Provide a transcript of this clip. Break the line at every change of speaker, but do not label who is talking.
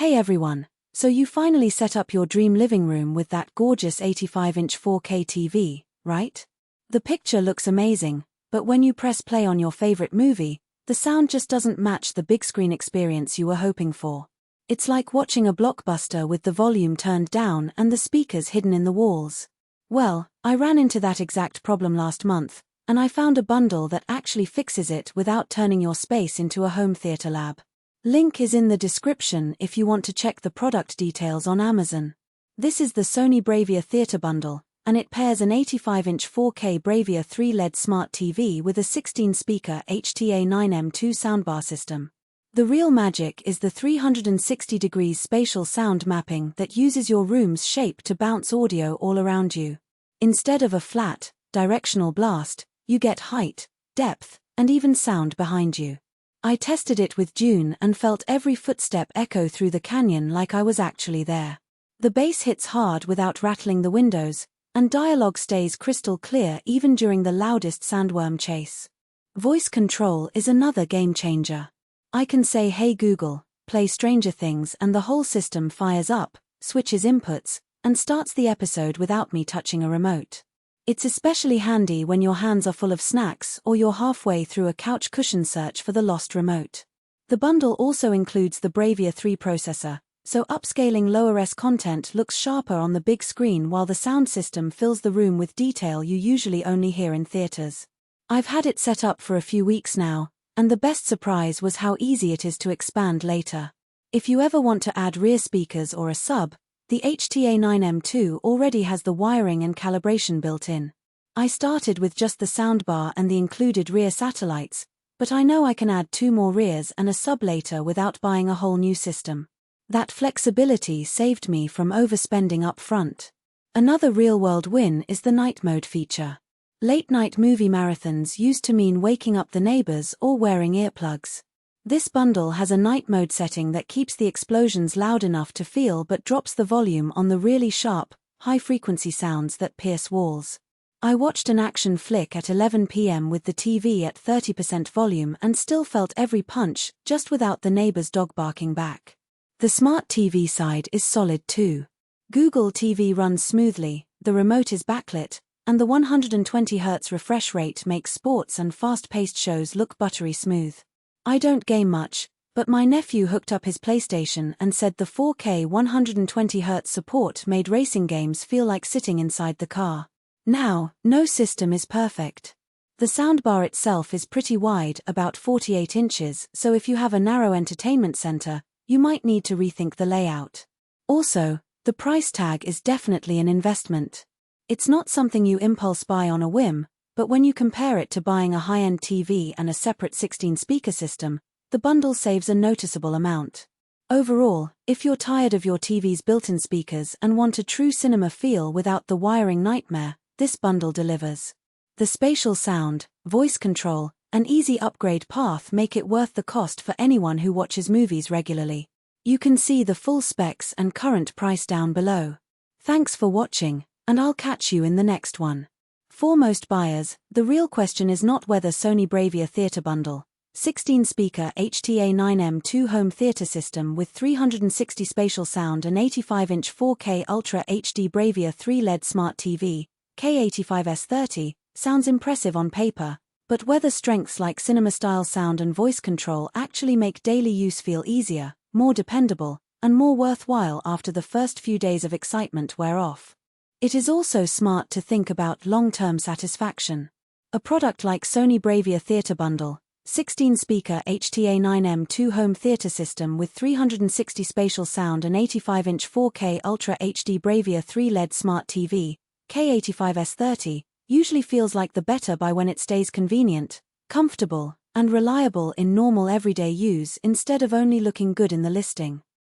Hey everyone, so you finally set up your dream living room with that gorgeous 85-inch 4K TV, right? The picture looks amazing, but when you press play on your favorite movie, the sound just doesn't match the big screen experience you were hoping for. It's like watching a blockbuster with the volume turned down and the speakers hidden in the walls. Well, I ran into that exact problem last month, and I found a bundle that actually fixes it without turning your space into a home theater lab. Link is in the description if you want to check the product details on Amazon. This is the Sony BRAVIA Theater Bundle, and it pairs an 85-inch 4K BRAVIA 3 LED smart TV with a 16-speaker HT-A9M2 soundbar system. The real magic is the 360 degrees spatial sound mapping that uses your room's shape to bounce audio all around you. Instead of a flat, directional blast, you get height, depth, and even sound behind you. I tested it with June and felt every footstep echo through the canyon like I was actually there. The bass hits hard without rattling the windows, and dialogue stays crystal clear even during the loudest sandworm chase. Voice control is another game changer. I can say "Hey Google, play Stranger Things" and the whole system fires up, switches inputs, and starts the episode without me touching a remote. It's especially handy when your hands are full of snacks or you're halfway through a couch cushion search for the lost remote. The bundle also includes the BRAVIA 3 processor, so upscaling lower-res content looks sharper on the big screen while the sound system fills the room with detail you usually only hear in theaters. I've had it set up for a few weeks now, and the best surprise was how easy it is to expand later. If you ever want to add rear speakers or a sub, the HT-A9M2 already has the wiring and calibration built in. I started with just the soundbar and the included rear satellites, but I know I can add 2 more rears and a sub later without buying a whole new system. That flexibility saved me from overspending up front. Another real-world win is the night mode feature. Late-night movie marathons used to mean waking up the neighbors or wearing earplugs. This bundle has a night mode setting that keeps the explosions loud enough to feel but drops the volume on the really sharp, high-frequency sounds that pierce walls. I watched an action flick at 11 p.m. with the TV at 30% volume and still felt every punch, just without the neighbor's dog barking back. The smart TV side is solid too. Google TV runs smoothly, the remote is backlit, and the 120Hz refresh rate makes sports and fast-paced shows look buttery smooth. I don't game much, but my nephew hooked up his PlayStation and said the 4K 120Hz support made racing games feel like sitting inside the car. Now, no system is perfect. The soundbar itself is pretty wide, about 48 inches, so if you have a narrow entertainment center, you might need to rethink the layout. Also, the price tag is definitely an investment. It's not something you impulse buy on a whim, but when you compare it to buying a high-end TV and a separate 16-speaker system, the bundle saves a noticeable amount. Overall, if you're tired of your TV's built-in speakers and want a true cinema feel without the wiring nightmare, this bundle delivers. The spatial sound, voice control, and easy upgrade path make it worth the cost for anyone who watches movies regularly. You can see the full specs and current price down below. Thanks for watching, and I'll catch you in the next one. For most buyers, the real question is not whether Sony BRAVIA Theater Bundle, 16-speaker HT-A9M2 home theater system with 360 spatial sound and 85-inch 4K Ultra HD BRAVIA 3 LED smart TV, K-85S30, sounds impressive on paper, but whether strengths like cinema-style sound and voice control actually make daily use feel easier, more dependable, and more worthwhile after the first few days of excitement wear off. It is also smart to think about long-term satisfaction. A product like Sony BRAVIA Theater Bundle, 16-speaker HT-A9M2 home theater system with 360 spatial sound and 85-inch 4K Ultra HD BRAVIA 3 LED smart TV, K-85S30, usually feels like the better buy when it stays convenient, comfortable, and reliable in normal everyday use instead of only looking good in the listing.